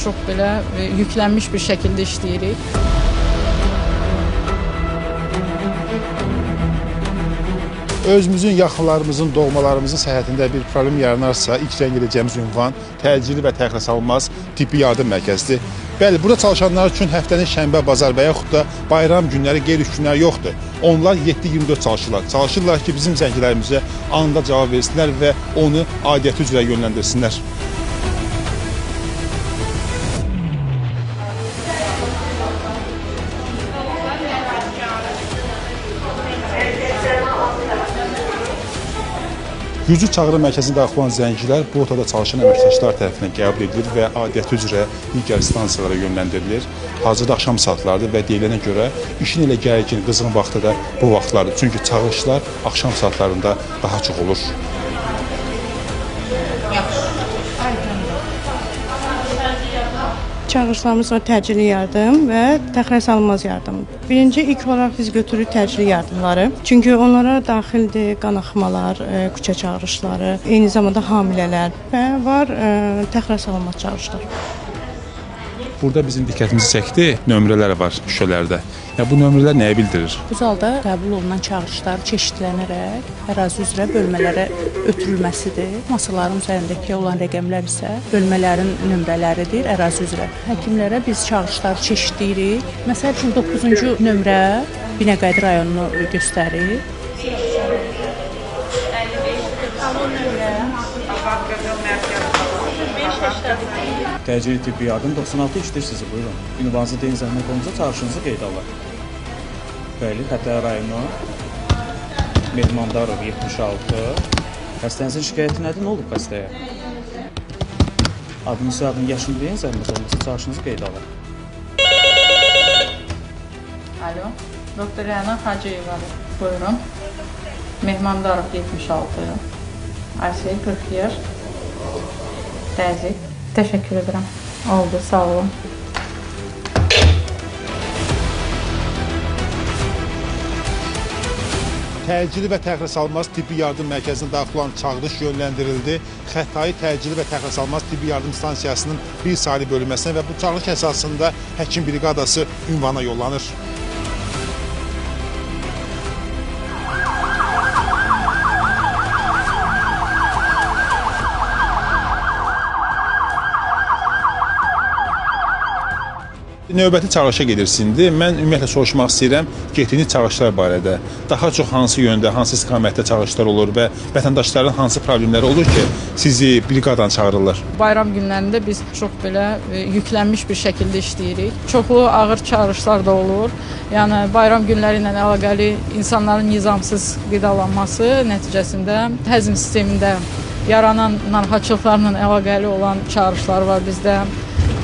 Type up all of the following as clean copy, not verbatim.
Çox belə yüklənmiş bir şəkildə işləyirik. Özümüzün, yaxınlarımızın, doğmalarımızın səhhətində bir problem yaranarsa, ilk zəng edəcəyimiz ünvan təcili və təxirəsalınmaz tibbi yardım mərkəzidir. Bəli, burada çalışanlar üçün həftənin şənbə, bazar və yaxud da bayram günləri, qeyri-iş günləri yoxdur. Onlar 7-24 çalışırlar. Çalışırlar ki, bizim zənglərimizə anında cavab versinlər və onu aidiyyəti üzrə yönləndirsinlər. Güclü çağrı mərkəzində daxil olan zəngilər bu ortada çalışan əməkdaşlar tərəfindən qəbul edilir və aidiyyəti üzrə digər stansiyalara yönləndirilir. Hazırda axşam saatlardır və deyilənə görə işin elə gərgin, qızğın vaxtı da bu vaxtlardır. Çünki çağırışlar axşam saatlarında daha çox olur. Çağırışlarımız var təcili yardım və təxirəsalınmaz yardım. Birinci, ilk olaraq biz götürürük təcili yardımları. Çünki onlara daxildir qanaxmalar, küçə çağırışları, eyni zamanda hamilələr və var təxirəsalınmaz çağırışlar. Burada bizim diqqətimizi çəkdi, nömrələr var şüşələrdə. Bu nömrələr nəyə bildirir? Bu zalda qəbul olunan çağırışlar çeşidlənərək ərazi üzrə bölmələrə ötürülməsidir. Masaların üzərindəki olan rəqəmlər isə bölmələrin nömrələridir ərazi üzrə. Həkimlərə biz çağırışları çeşidləyirik. Məsəl üçün 9-cu nömrə Binəqədi rayonunu göstərir. Təcili tibbi yardım 96 işdir sizi, buyurun. Ünvanınızı deyin, zəhmət olunca çağırışınızı qeydə alır. Bəli, Xətai rayonu, Mehmandarov 76. Xəstənizin şikayəti nədir, nə olub xəstəyə? Adını, soyadını, yaşını deyin, zəhmət olunca çağırışınızı qeydə alır. Alo, Doktor Rəna Hacıyeva, buyurun. Mehmandarov 76. Aysel 40 yaş. Təzik. Təşəkkür edirəm. Oldu, sağ olun. Təcili və təxirəsalınmaz tibbi yardım mərkəzinə daxil olan çağırış yönləndirildi. Xətai təcili və təxirəsalınmaz tibbi yardım stansiyasının bir saylı bölünməsinə və bu çağırış əsasında həkim briqadası ünvana yollanır. Növbəti çağırışa gedirsindir. Mən ümumiyyətlə soruşmaq istəyirəm getdiyiniz çağırışlar barədə. Daha çox hansı yöndə, hansı istiqamətdə çağırışlar olur və vətəndaşların hansı problemləri olur ki, sizi briqadan çağırırlar? Bayram günlərində biz çox belə yüklənmiş bir şəkildə işləyirik. Çoxlu ağır çağırışlar da olur. Yəni bayram günləri ilə əlaqəli insanların nizamsız qidalanması nəticəsində həzm sistemində yaranan narahatçılıqlarla əlaqəli olan çağırışlar var bizdə.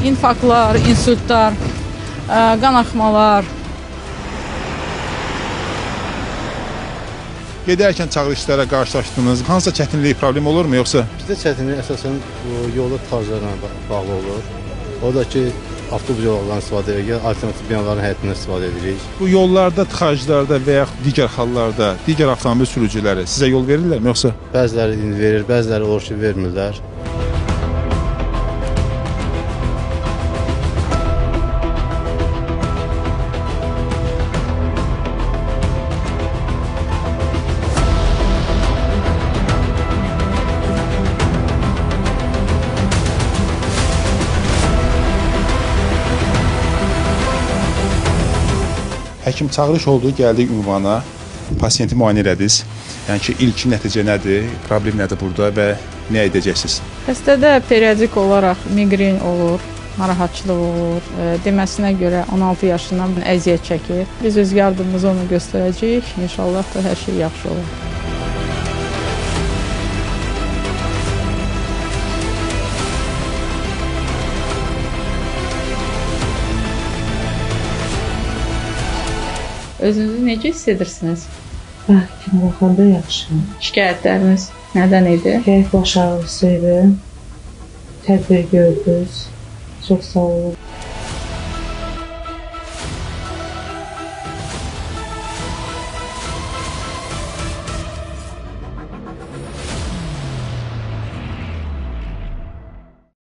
İnfarktlar, insultlar, qanaxmalar. Gedərkən çağırışlara qarşılaşdığınız hansısa çətinlik, problem olurmu yoxsa? Bizdə çətinlik əsasən yolda tıxaclarla bağlı olur. O da ki, avtobus yollarından istifadə edirik, alternativ binaların həyətindən istifadə edirik. Bu yollarda, tıxaclarda və yaxud digər hallarda digər avtomobil sürücüləri sizə yol verirlərmi yoxsa? Bəziləri indi verir, bəziləri olur ki, vermirlər. Həkim çağırış oldu, gəldik ünvana, pasiyenti müayinə elədiniz. Yəni ki, ilkin nəticə nədir, problem nədir burada və nə edəcəksiniz? Xəstədə periodik olaraq miqren olur, narahatçılıq olur. Deməsinə görə 16 yaşından əziyyət çəkir. Biz öz yardımımızı ona göstərəcəyik. İnşallah da hər şey yaxşı olur. Özünüzü necə hiss edirsiniz? Həkim baxanda yaxşı. Şikayətləriniz nədən idi? Baş ağrısı idi. Tədbir gördünüz. Çox sağ olun.